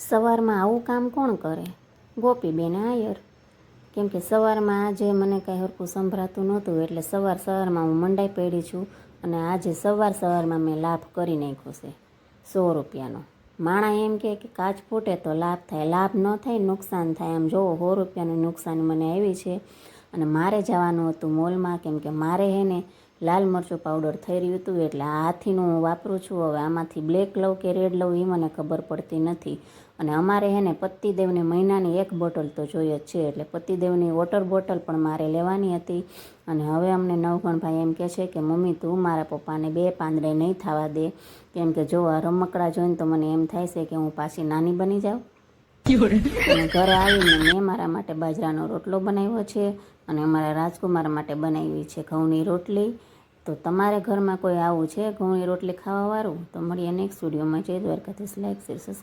સવારમાં આવું કામ કોણ કરે? ગોપીબેન આયર. કેમ કે સવારમાં આજે મને કાંઈ હરખું સંભળાતું નહોતું, એટલે સવારમાં હું મંડાઈ પડી છું. અને આજે સવારમાં મેં લાભ કરી નાખ્યો છે 100 રૂપિયાનો. માણા એમ કે કાચ ફૂટે તો લાભ થાય, લાભ ન થાય નુકસાન થાય. આમ જોવો 100 રૂપિયાની નુકસાન મને આવી છે. અને મારે જવાનું હતું મોલમાં, કેમ કે મારે ને લાલ મરચું પાવડર થઈ રહ્યું હતું, એટલે આ હાથીનું હું વાપરું છું. હવે આમાંથી બ્લેક લઉં કે રેડ લઉં એ મને ખબર પડતી નથી. અને અમારે ને પતિદેવને મહિનાની 1 બોટલ તો જોઈએ જ છે, એટલે પતિદેવની વોટર બોટલ પણ મારે લેવાની હતી. અને હવે અમને નવગણભાઈ એમ કહે છે કે મમ્મી તું મારા પપ્પાને 2 પાંદડે નહીં થવા દે, કેમ કે જો આ રમકડા જોઈને તો મને એમ થાય છે કે હું પાછી નાની બની જાઉં. અને ઘરે આવીને મેં મારા માટે બાજરાનો રોટલો બનાવ્યો છે, અને અમારા રાજકુમાર માટે બનાવી છે ઘઉંની રોટલી. તો તમારે ઘરમાં કોઈ આવું છે ઘઉંની રોટલી ખાવાવાળું? તો મળીએ નેક્સ્ટ વિડીયોમાં. જય દ્વારકાધીશ. Like share subscribe.